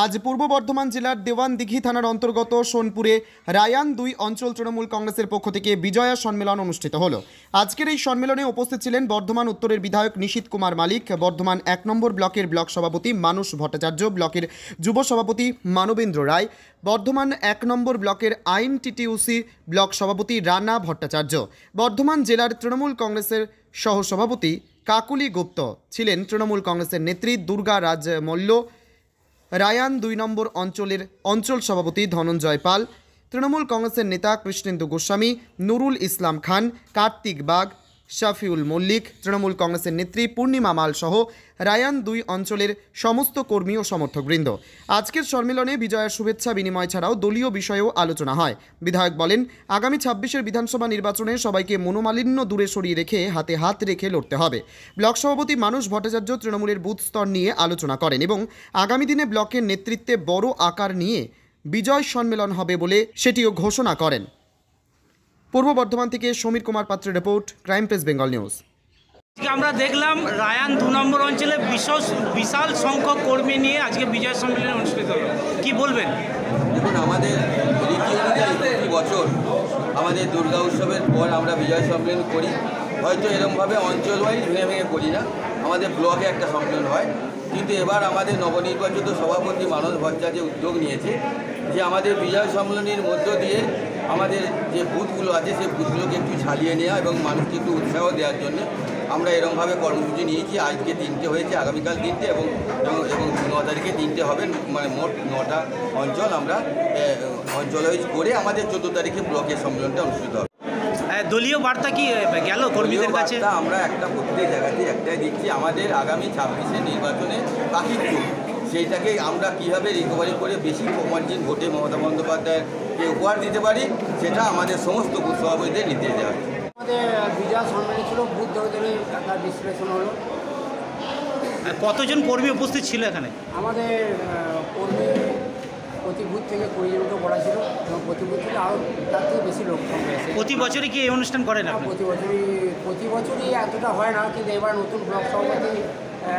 আজ পূর্ব বর্ধমান জেলার দেওয়ানদিঘি থানার অন্তর্গত সোনপুরে রায়ান 2 অঞ্চল তৃণমূল কংগ্রেসের পক্ষ থেকে বিজয়া সম্মেলন অনুষ্ঠিত হলো। আজকের এই সম্মেলনে উপস্থিত ছিলেন বর্ধমান উত্তরের বিধায়ক নিশীথ কুমার মালিক, বর্ধমান 1 নম্বর ব্লকের ব্লক সভাপতি মানস ভট্টাচার্য, ব্লকের যুব সভাপতি মানবেন্দ্র রায়, বর্ধমান 1 নম্বর ব্লকের আইন টিটিউসি ব্লক সভাপতি রানা ভট্টাচার্য, বর্ধমান জেলার তৃণমূল কংগ্রেসের সহসভাপতি কাকুলি গুপ্ত ছিলেন, তৃণমূল কংগ্রেসের নেত্রী দুর্গা রাজ মল্ল, রায়ান 2 নম্বর অঞ্চলের অঞ্চল সভাপতি ধনঞ্জয় পাল, তৃণমূল কংগ্রেসের নেতা কৃষ্ণেন্দু গোস্বামী, নুরুল ইসলাম খান, কার্তিক বাগ, শাফিউল মল্লিক, তৃণমূল কংগ্রেসের নেত্রী পূর্ণিমা মাল সহ রায়ান 2 অঞ্চলের সমস্ত কর্মী ও সমর্থকবৃন্দ। আজকের সম্মেলনে বিজয়ের শুভেচ্ছা বিনিময় ছাড়াও দলীয় বিষয়েও আলোচনা হয়। বিধায়ক বলেন, আগামী 26-এর বিধানসভা নির্বাচনে সবাইকে মনোমালিন্য দূরে সরিয়ে রেখে হাতে হাত রেখে লড়তে হবে। ব্লক সভাপতি মানস ভট্টাচার্য তৃণমূলের বুথ স্তর নিয়ে আলোচনা করেন এবং আগামী দিনে ব্লকের নেতৃত্বে বড় আকার নিয়ে বিজয় সম্মেলন হবে বলে সেটিও ঘোষণা করেন। পূর্ব বর্ধমান থেকে সমীর কুমার পাত্রের report, crime press Bengal news. আমরা দেখলাম রায়ান 2 নম্বর অঞ্চলে বিশাল সংখ্যক কর্মী নিয়ে আজকে বিজয় সম্মেলন অনুষ্ঠিত হলো, কি বলবেন? দেখুন, আমাদের রীতি অনুযায়ী প্রতি বছর আমাদের দুর্গা উৎসবের পর আমরা বিজয় সম্মেলন করি। হয়তো এরকমভাবে অঞ্চল ওয়াইজ ভেঙে ভেঙে করি না, আমাদের ব্লকে একটা সম্মেলন হয়। কিন্তু এবার আমাদের নবনির্বাচিত সভাপতি মানস ভট্টাচার্য উদ্যোগ নিয়েছে যে আমাদের বিজয় সম্মেলনের মধ্য দিয়ে আমাদের যে বুথগুলো আছে সেই বুথগুলোকে একটু ছাড়িয়ে নেওয়া এবং মানুষকে একটু উৎসাহ দেওয়ার জন্য আমরা এরকমভাবে কর্মসূচি নিয়েছি। আজকে 3টে হয়েছে, আগামীকাল 3টে এবং 9 তারিখে 3টে হবে, মানে মোট 9টা অঞ্চল আমরা অঞ্চল ওয়াইজ করে আমাদের 14 তারিখে ব্লকের সম্মেলনটা অনুষ্ঠিত হবে। দলীয় বার্তা কি গেল কর্মীদের কাছে? আমরা একটা প্রত্যেক জায়গাতে একটাই দিচ্ছি, আমাদের আগামী 26-এর নির্বাচনে বাকি সেইটাকে আমরা কীভাবে রিকভারি করে বেশি মার্জিন ভোটে মমতা বন্দ্যোপাধ্যায়কে উপহার দিতে পারি, সেটা আমাদের সমস্ত বুথ সভাপতিদের নিতে দেওয়া হয়। আমাদের বিজয় সম্মেলন ছিল, বুথ ধরে ধরে তার বিশ্লেষণ হলো। কতজন কর্মী উপস্থিত ছিল এখানে? আমাদের কর্মী প্রতি বুথ থেকে 20 জনকে বলা ছিল এবং প্রতি বুথ থেকে আরও তার থেকে বেশি লোক হয়েছে। প্রতি বছরই কি এই অনুষ্ঠান করেন? প্রতি বছরই এতটা হয় না, কিন্তু এবার নতুন ব্লক সভাপতি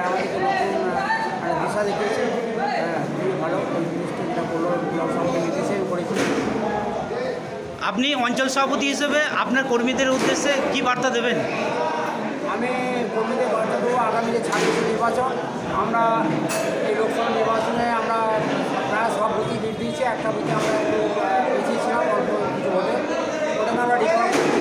আমাদেরকে নতুন দিশা দেখিয়েছে, খুবই ভালো জিনিসটা করলো, ব্লক সভাপতি নির্দেশে করেছিল। আপনি অঞ্চল সভাপতি হিসেবে আপনার কর্মীদের উদ্দেশ্যে কি বার্তা দেবেন? আমি কর্মীদের বার্তা দেবো, আগামী যে 26 নির্বাচন, আমরা এই লোকসভা নির্বাচনে আমরা প্রায় সব বুথই লিড দিয়েছি। একটা বুথে আমরা একটু পিছিয়েছিলাম অল্প কিছু ভোটে, ওটাকে আমরা রিকভার করছি।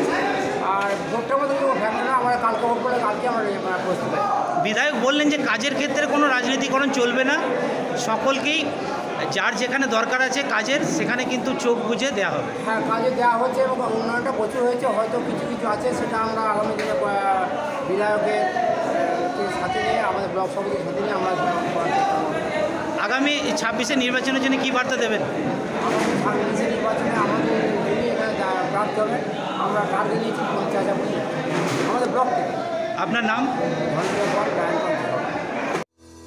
আর ভোটটার মধ্যে কোনো ফ্যাক্টর না, আমরা কালকে ভোট করে কালকে আমরা প্রস্তুত হই। বিধায়ক বললেন যে কাজের ক্ষেত্রে কোনো রাজনীতিকরণ চলবে না, সকলকেই যার যেখানে দরকার আছে কাজের সেখানে কিন্তু চোখ বুঝে দেওয়া হবে। হ্যাঁ, কাজে দেওয়া হচ্ছে এবং উন্নয়নটা প্রচুর হয়েছে। হয়তো কিছু কিছু আছে সেটা আমরা আগামী দিনে বিধায়কের সাথে নিয়ে, আমাদের ব্লক সভাপতির সাথে নিয়ে আমরা আগামী 26-এর নির্বাচনের জন্য কী বার্তা দেবেন? আগামী 26-এর নির্বাচনে আমাদের যিনি এখানে প্রার্থী হবে, আমরা টার্গেট নিয়েছি 50,000 আমাদের ব্লক থেকে। আপনার নাম?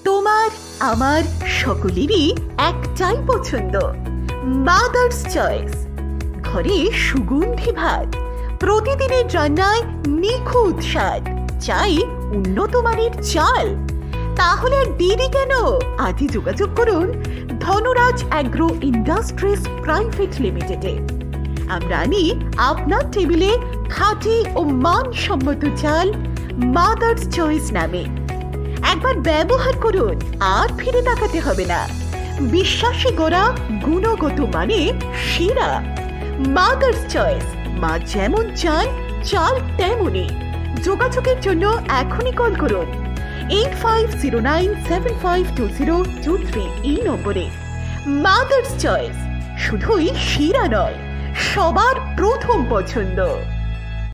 তোমার আমার সকলেরই একটাই পছন্দ, মাদার্স চয়েস। ঘরে সুগন্ধি ভাত, প্রতিদিনের রান্নায় নিখুঁত স্বাদ, চাই উন্নত মানের চাল। তাহলে আর দেরি কেন? আজই যোগাযোগ করুন ধনরাজ অ্যাগ্রো ইন্ডাস্ট্রিজ প্রাইভেট লিমিটেডে। আমরা আনি আপনার টেবিলে খাঁটি ও মানসম্মত চাল মাদার্স চয়েস নামে। একবার ব্যবহার করুন, আর ফিরে তাকাতে হবে না। বিশ্বাসী গড়া, গুণগত মানে সেরা। মাদার্স চয়েস, মা যেমন চান চাল তেমনই। যোগাযোগের জন্য এখনই কল করুন 8509752023 এই নম্বরে। মাদার্স চয়েস শুধুই সেরা নয়, সবার প্রথম পছন্দ।